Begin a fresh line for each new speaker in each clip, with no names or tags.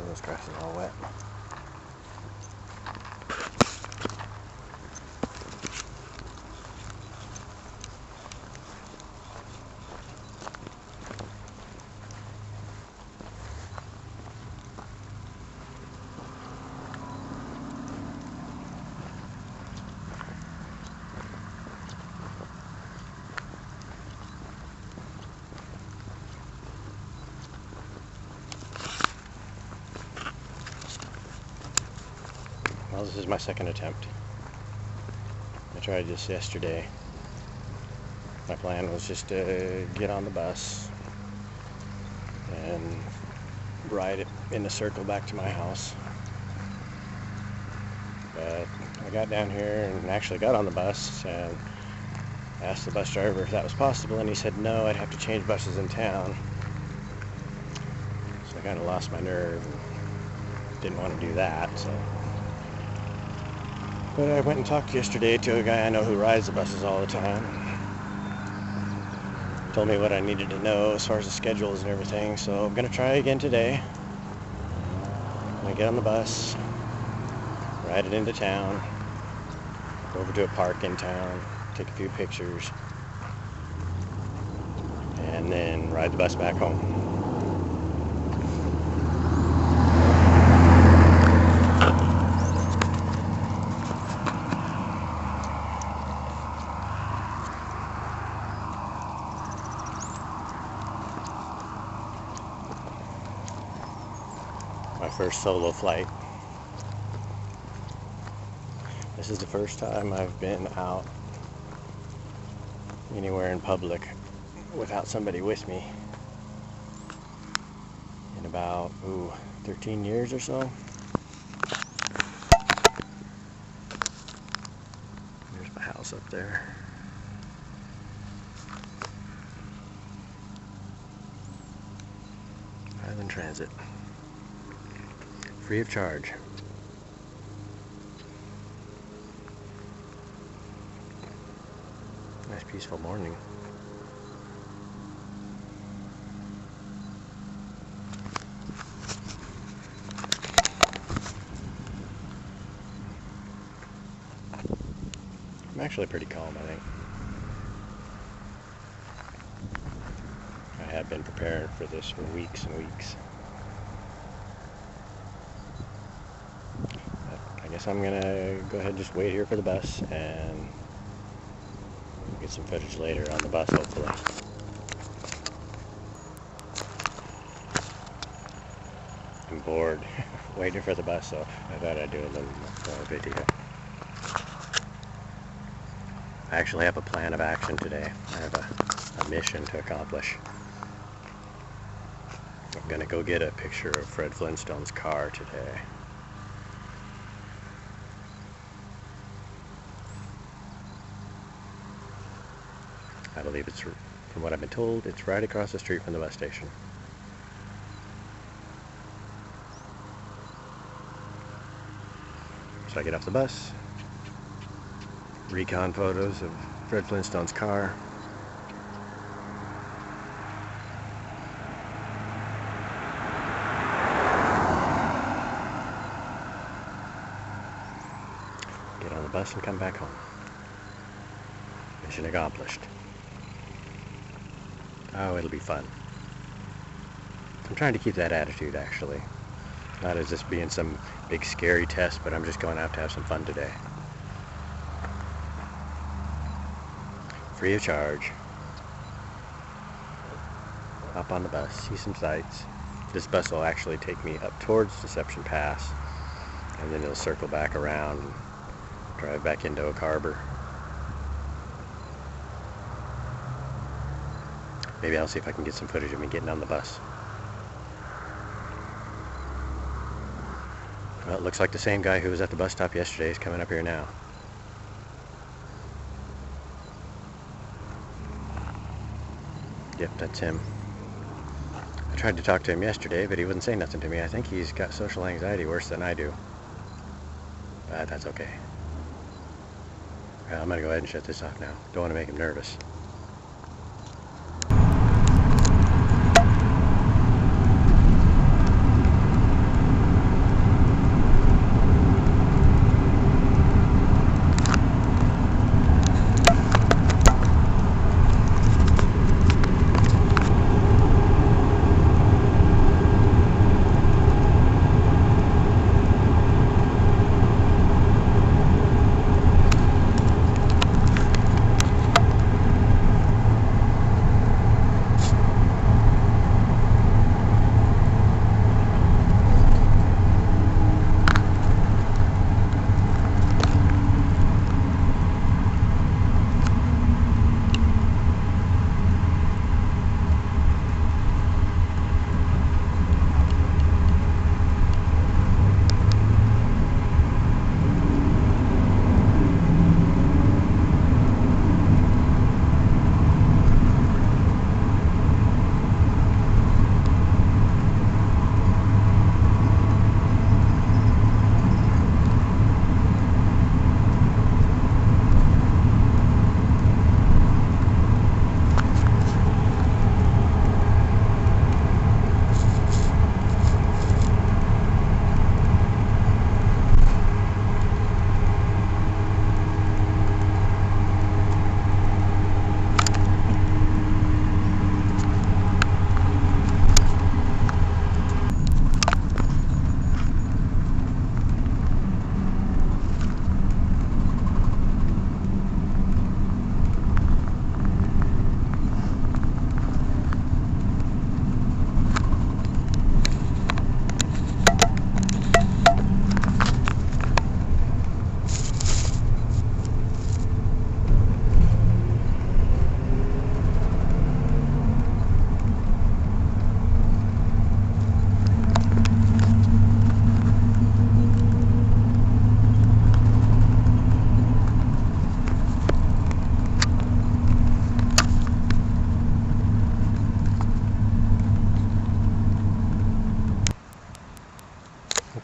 This grass is all wet. Well, this is my second attempt. I tried this yesterday. My plan was just to get on the bus and ride it in a circle back to my house. But I got down here and actually got on the bus and asked the bus driver if that was possible, and he said no, I'd have to change buses in town. So I kind of lost my nerve and didn't want to do that. But I went and talked yesterday to a guy I know who rides the buses all the time. Told me what I needed to know as far as the schedules and everything, so I'm going to try again today. I'm going to get on the bus, ride it into town, go over to a park in town, take a few pictures, and then ride the bus back home. My first solo flight. This is the first time I've been out anywhere in public without somebody with me in about 13 years or so. There's my house up there. Island Transit. Free of charge. Nice peaceful morning. I'm actually pretty calm, I think. I have been preparing for this for weeks and weeks. I guess I'm gonna go ahead and just wait here for the bus and get some footage later on the bus, hopefully. I'm bored waiting for the bus, so I thought I'd do a little more video. I actually have a plan of action today. I have a mission to accomplish. I'm gonna go get a picture of Fred Flintstone's car today. I believe it's, from what I've been told, it's right across the street from the bus station. So I get off the bus, recon photos of Fred Flintstone's car. Get on the bus and come back home. Mission accomplished. Oh, it'll be fun. I'm trying to keep that attitude, actually. Not as this being some big scary test, but I'm just going out to have some fun today. Free of charge. Hop on the bus, see some sights. This bus will actually take me up towards Deception Pass, and then it'll circle back around and drive back into Oak Harbor. Maybe I'll see if I can get some footage of me getting on the bus. Well, it looks like the same guy who was at the bus stop yesterday is coming up here now. Yep, that's him. I tried to talk to him yesterday, but he wouldn't say nothing to me. I think he's got social anxiety worse than I do. But that's okay. Well, I'm going to go ahead and shut this off now. Don't want to make him nervous.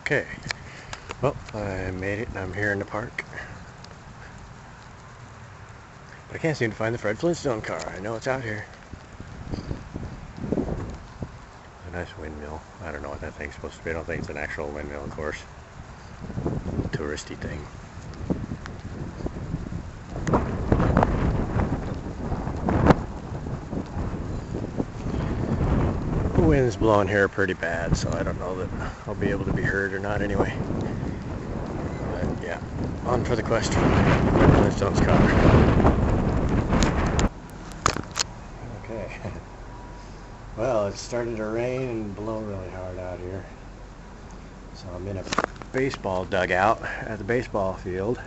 Okay, well, I made it and I'm here in the park. But I can't seem to find the Fred Flintstone car. I know it's out here. A nice windmill. I don't know what that thing's supposed to be. I don't think it's an actual windmill, of course. A little touristy thing. The wind's blowing here pretty bad, so I don't know that I'll be able to be heard or not anyway. But yeah, on for the quest for Fred Flintstone's car. Okay. Well, it started to rain and blow really hard out here. So I'm in a baseball dugout at the baseball field.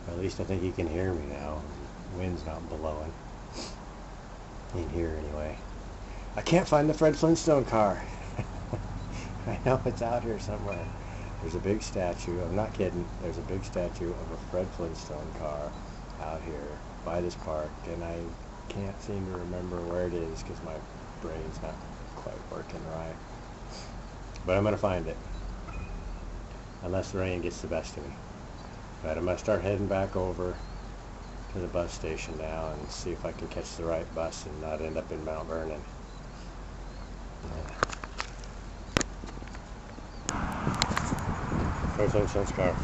Or at least I think you can hear me now. The wind's not blowing. In here anyway. I can't find the Fred Flintstone car. I know it's out here somewhere. There's a big statue. I'm not kidding. There's a big statue of a Fred Flintstone car out here by this park, and I can't seem to remember where it is because my brain's not quite working right. But I'm going to find it. Unless the rain gets the best of me. But I'm going to start heading back over to the bus station now and see if I can catch the right bus and not end up in Mount Vernon. Fred Flintstone's car.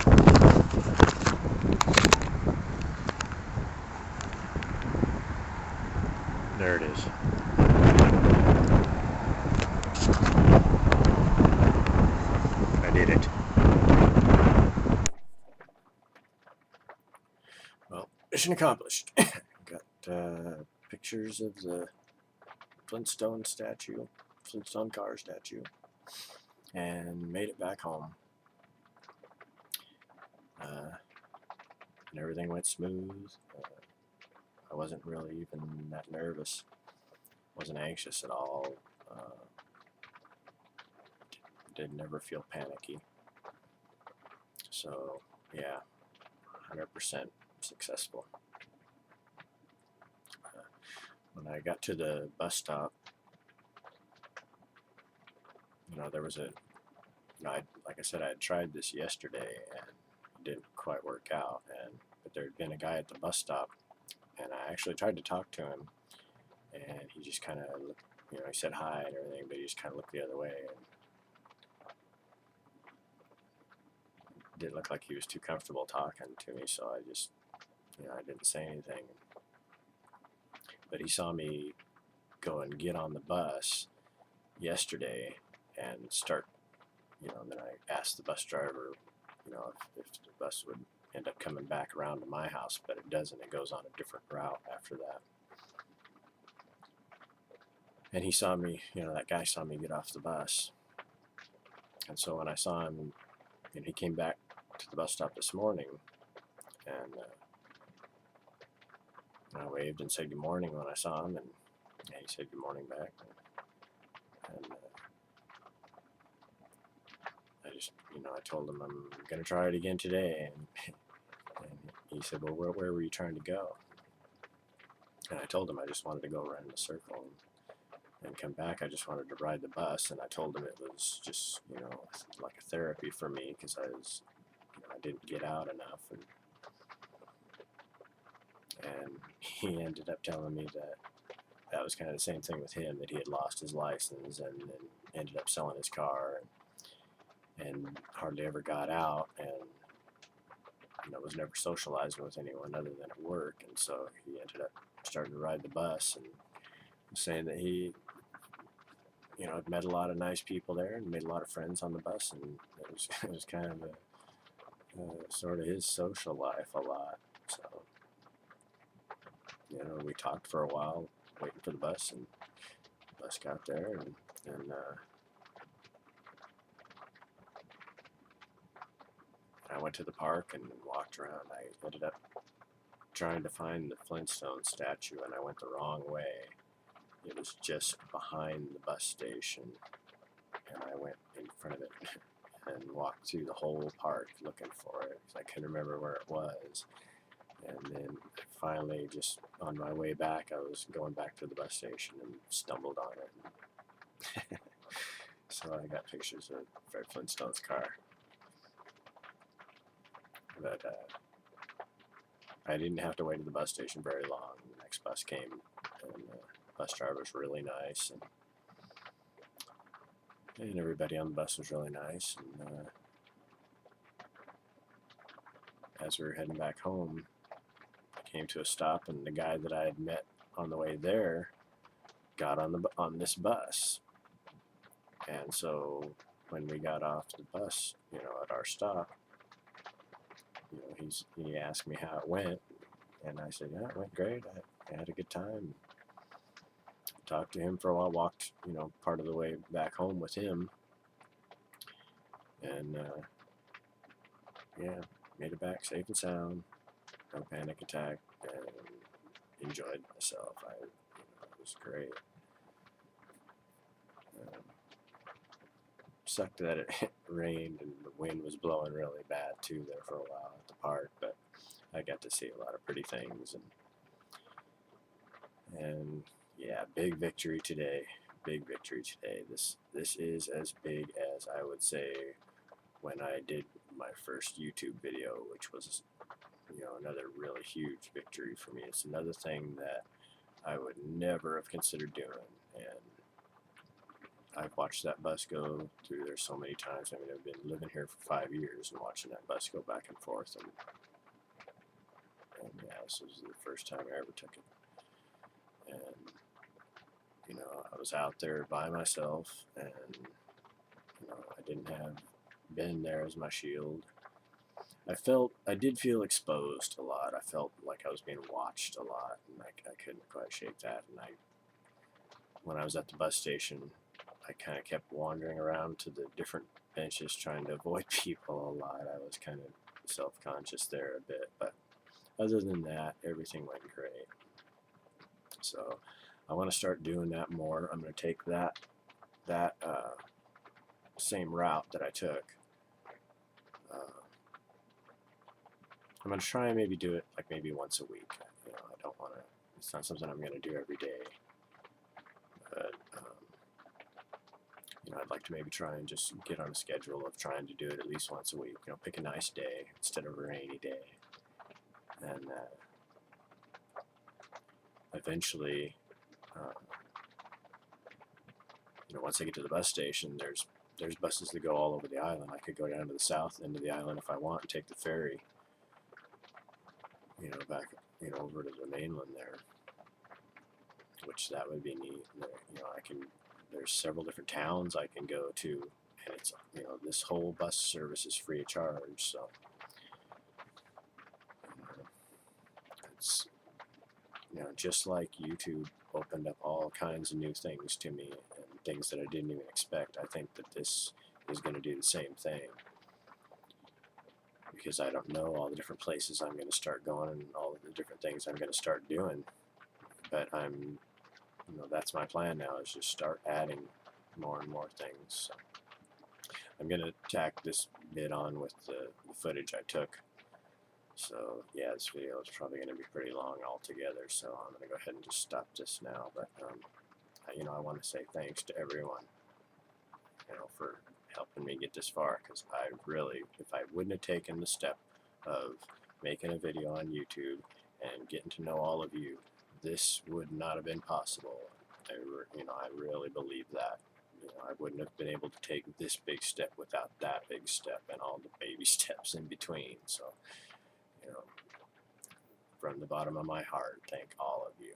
There it is. I did it. Well, mission accomplished. Got pictures of the Flintstone statue, Flintstone car statue, and made it back home. And everything went smooth. I wasn't really even that nervous. Wasn't anxious at all. Did never feel panicky. So yeah, 100% successful. When I got to the bus stop, there was a, like I said, I had tried this yesterday and it didn't quite work out. But there had been a guy at the bus stop, and I actually tried to talk to him, and he just kind of looked, he said hi and everything, but he just kind of looked the other way and didn't look like he was too comfortable talking to me. So I just, I didn't say anything. But he saw me go and get on the bus yesterday and start, then I asked the bus driver, if the bus would end up coming back around to my house, but it doesn't. It goes on a different route after that. And he saw me, that guy saw me get off the bus. And so when I saw him, he came back to the bus stop this morning, and I waved and said good morning when I saw him, and he said good morning back. And I just, I told him I'm going to try it again today. And he said, well, where were you trying to go? And I told him I just wanted to go around the circle and come back. I just wanted to ride the bus. And I told him it was just, like a therapy for me, because I didn't get out enough. And he ended up telling me that was kind of the same thing with him, that he had lost his license and ended up selling his car and hardly ever got out, and was never socializing with anyone other than at work. And so he ended up starting to ride the bus, and was saying that he had met a lot of nice people there and made a lot of friends on the bus, and it was kind of sort of his social life a lot. So we talked for a while waiting for the bus, and the bus got there, and I went to the park and walked around. I ended up trying to find the Flintstone statue, and I went the wrong way. It was just behind the bus station, and I went in front of it and walked through the whole park looking for it, because I couldn't remember where it was. And then finally, just on my way back, I was going back to the bus station and stumbled on it. So I got pictures of Fred Flintstone's car. But I didn't have to wait at the bus station very long. The next bus came, and the bus driver was really nice, and everybody on the bus was really nice. And as we were heading back home, I came to a stop, and the guy that I had met on the way there got on this bus. And so when we got off the bus, at our stop, he asked me how it went, and I said, yeah, it went great. I had a good time. Talked to him for a while, walked, part of the way back home with him, and yeah, made it back safe and sound, no panic attack, and enjoyed myself. It was great. Sucked that it rained and the wind was blowing really bad too there for a while at the park, but I got to see a lot of pretty things, and yeah, big victory today. Big victory today. This is as big as I would say when I did my first YouTube video, which was another really huge victory for me. It's another thing that I would never have considered doing, and I've watched that bus go through there so many times. I mean, I've been living here for 5 years and watching that bus go back and forth, and yeah, this was the first time I ever took it. And I was out there by myself, and I didn't have Ben there as my shield. I did feel exposed a lot. I felt like I was being watched a lot, and I couldn't quite shake that. And when I was at the bus station, I kind of kept wandering around to the different benches trying to avoid people a lot. I was kind of self-conscious there a bit, but other than that, everything went great. So I want to start doing that more. I'm going to take that same route that I took. I'm going to try and maybe do it like maybe once a week. I don't want to, it's not something I'm going to do every day. But, I'd like to maybe try and just get on a schedule of trying to do it at least once a week. Pick a nice day instead of a rainy day. And eventually, once I get to the bus station, there's buses that go all over the island. I could go down to the south end of the island if I want and take the ferry, back, over to the mainland there, which that would be neat. There's several different towns I can go to, and it's, this whole bus service is free of charge, so it's, just like YouTube opened up all kinds of new things to me, and things that I didn't even expect. I think that this is going to do the same thing, because I don't know all the different places I'm going to start going and all the different things I'm going to start doing, but I'm, that's my plan now, is just start adding more and more things. So I'm going to tack this bit on with the footage I took. So yeah, this video is probably going to be pretty long altogether, so I'm going to go ahead and just stop this now. But I want to say thanks to everyone, for helping me get this far, because I really, if I wouldn't have taken the step of making a video on YouTube and getting to know all of you, this would not have been possible. I really believe that. I wouldn't have been able to take this big step without that big step and all the baby steps in between. So, from the bottom of my heart, thank all of you.